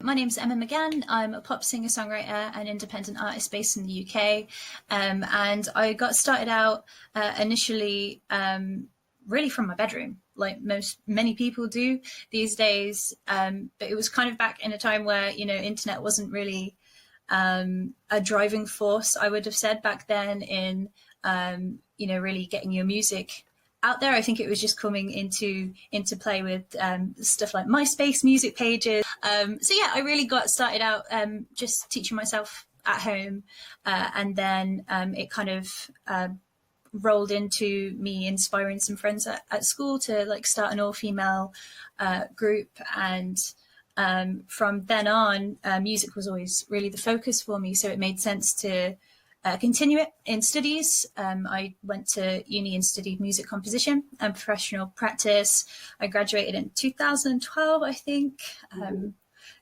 my name's Emma McGann. I'm a pop singer-songwriter and independent artist based in the UK. And I got started out initially really from my bedroom, like many people do these days. But it was kind of back in a time where, internet wasn't really a driving force, I would have said back then in, really getting your music out there. I think it was just coming into play with stuff like MySpace music pages. So yeah, I really got started out just teaching myself at home, and then it kind of rolled into me inspiring some friends at school to like start an all-female group. And from then on, music was always really the focus for me, so it made sense to continue it in studies. I went to uni and studied music composition and professional practice. I graduated in 2012, I think.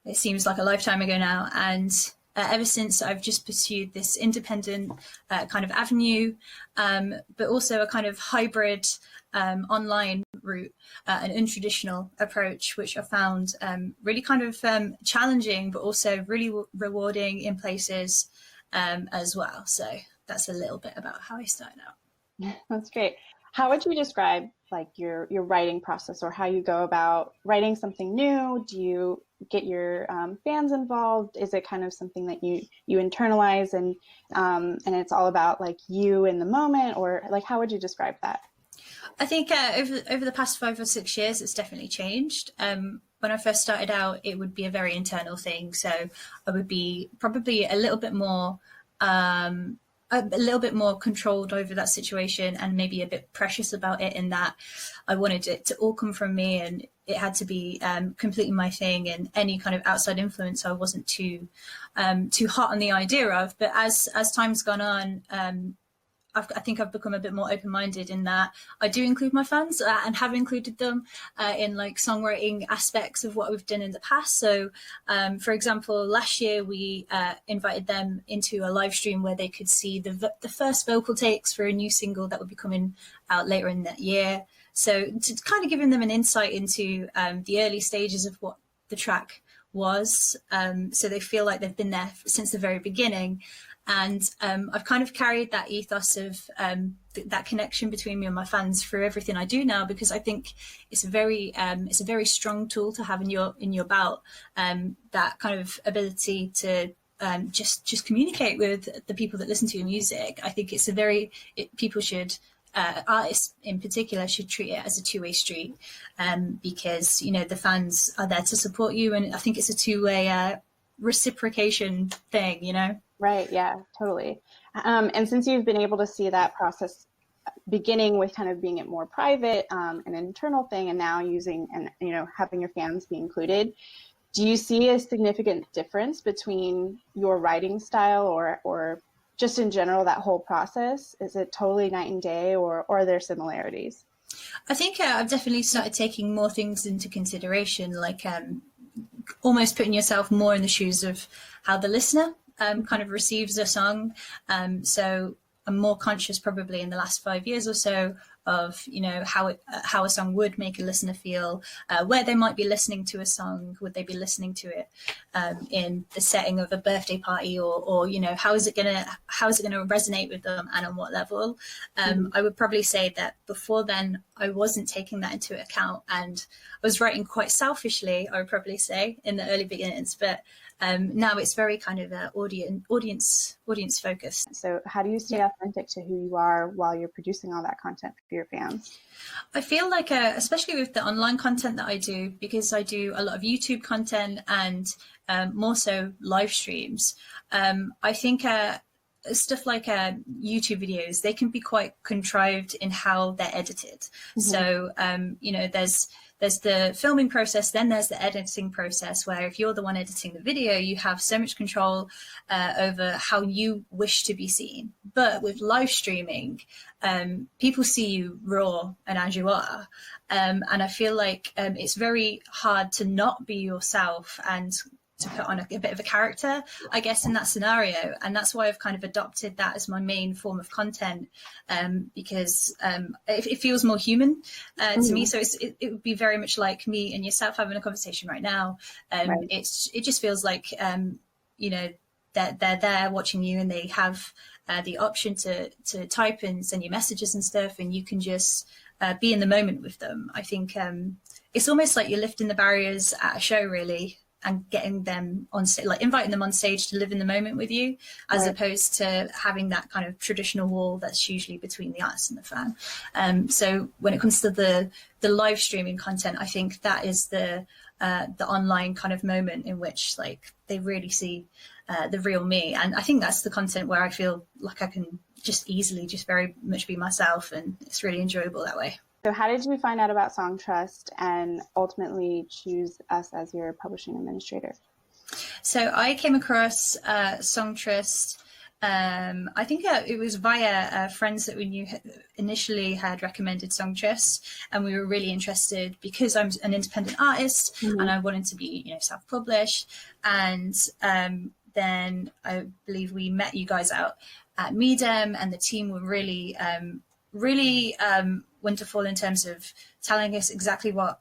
It seems like a lifetime ago now. And ever since, I've just pursued this independent kind of avenue, but also a kind of hybrid online route, an untraditional approach, which I found really kind of challenging, but also really rewarding in places as well. So that's a little bit about how I started out. That's great. How would you describe like your writing process, or how you go about writing something new? Do you get your fans involved? Is it kind of something that you internalize and it's all about like you in the moment, or like how would you describe that? I think over the past 5 or 6 years, it's definitely changed. When I first started out, it would be a very internal thing. So I would be probably a little bit more controlled over that situation, and maybe a bit precious about it, in that I wanted it to all come from me, and it had to be completely my thing, and any kind of outside influence I wasn't too hot on the idea of. But as time's gone on, I think I've become a bit more open-minded in that I do include my fans and have included them in like songwriting aspects of what we've done in the past. So, for example, last year we invited them into a live stream where they could see the first vocal takes for a new single that would be coming out later in that year. So to kind of giving them an insight into the early stages of what the track was, so they feel like they've been there since the very beginning. And I've kind of carried that ethos of that connection between me and my fans through everything I do now, because I think it's a very strong tool to have in your belt. That kind of ability to just communicate with the people that listen to your music. I think it's people should. Artists in particular should treat it as a two-way street, because the fans are there to support you, and I think it's a two-way reciprocation thing. Right. Yeah, totally. And since you've been able to see that process beginning with kind of being it more private, an internal thing, and now using and having your fans be included, do you see a significant difference between your writing style or just in general that whole process? Is it totally night and day, or are there similarities? I think I've definitely started taking more things into consideration, like almost putting yourself more in the shoes of how the listener kind of receives a song. So I'm more conscious probably in the last 5 years or so of how a song would make a listener feel, where they might be listening to a song. Would they be listening to it in the setting of a birthday party, or how is it gonna resonate with them, and on what level? I would probably say that before then I wasn't taking that into account, and I was writing quite selfishly, I would probably say, in the early beginnings. But now it's very kind of audience focused. So how do you stay authentic to who you are while you're producing all that content for your fans? I feel like, especially with the online content that I do, because I do a lot of YouTube content and more so live streams, I think stuff like YouTube videos, they can be quite contrived in how they're edited. Mm-hmm. So, there's the filming process, then there's the editing process, where if you're the one editing the video, you have so much control over how you wish to be seen. But with live streaming, people see you raw and as you are. And I feel like it's very hard to not be yourself and to put on a bit of a character, I guess, in that scenario. And that's why I've kind of adopted that as my main form of content, because it feels more human to me. So it would be very much like me and yourself having a conversation right now. Right. It just feels like, you know, they're there watching you, and they have the option to type and send you messages and stuff, and you can just be in the moment with them. I think it's almost like you're lifting the barriers at a show, really, and getting them on stage, like inviting them on stage to live in the moment with you, as opposed to having that kind of traditional wall that's usually between the artist and the fan. So when it comes to the live streaming content, I think that is the online kind of moment in which like they really see the real me. And I think that's the content where I feel like I can just easily just very much be myself, and it's really enjoyable that way. So how did you find out about Songtrust and ultimately choose us as your publishing administrator? So I came across Songtrust. I think it was via friends that we knew initially had recommended Songtrust, and we were really interested because I'm an independent artist and I wanted to be, you know, self-published. And then I believe we met you guys out at McGann, and the team were really, really wonderful in terms of telling us exactly what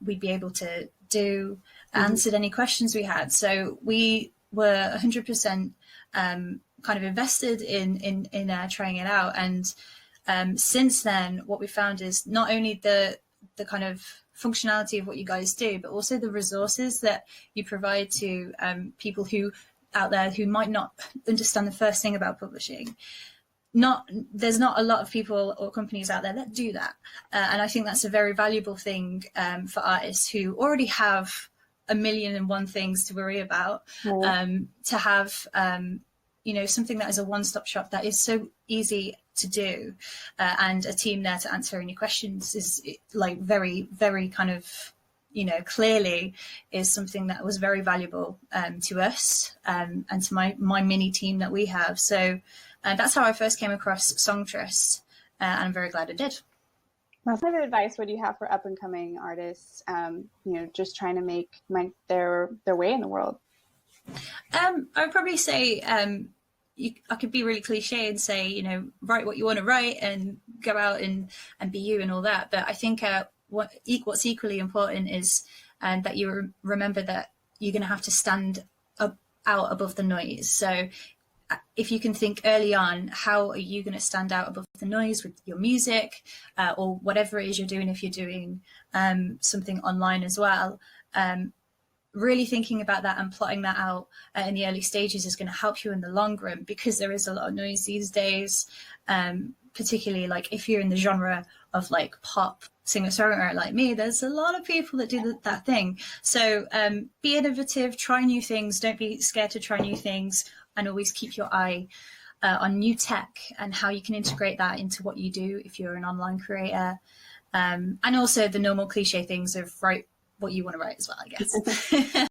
we'd be able to do, answered any questions we had. So we were 100% kind of invested in trying it out. And since then, what we found is not only the kind of functionality of what you guys do, but also the resources that you provide to people who out there who might not understand the first thing about publishing. There's not a lot of people or companies out there that do that, and I think that's a very valuable thing for artists who already have a million and one things to worry about. To have you know, something that is a one-stop shop that is so easy to do, and a team there to answer any questions is like very, very kind of, you know, clearly is something that was very valuable to us and to my mini team that we have. So that's how I first came across Songtrust, and I'm very glad I did. What kind of advice would you have for up and coming artists, you know, just trying to make their way in the world? I would probably say I could be really cliche and say, you know, write what you want to write and go out and be you and all that. But I think what's equally important is that you remember that you're going to have to stand out above the noise. So if you can think early on, how are you going to stand out above the noise with your music or whatever it is you're doing, if you're doing something online as well. Really thinking about that and plotting that out in the early stages is going to help you in the long run, because there is a lot of noise these days, particularly like if you're in the genre of like pop singer-songwriter like me, there's a lot of people that do that thing. So be innovative, try new things, don't be scared to try new things, and always keep your eye on new tech and how you can integrate that into what you do if you're an online creator. And also the normal cliche things of write what you want to write as well, I guess.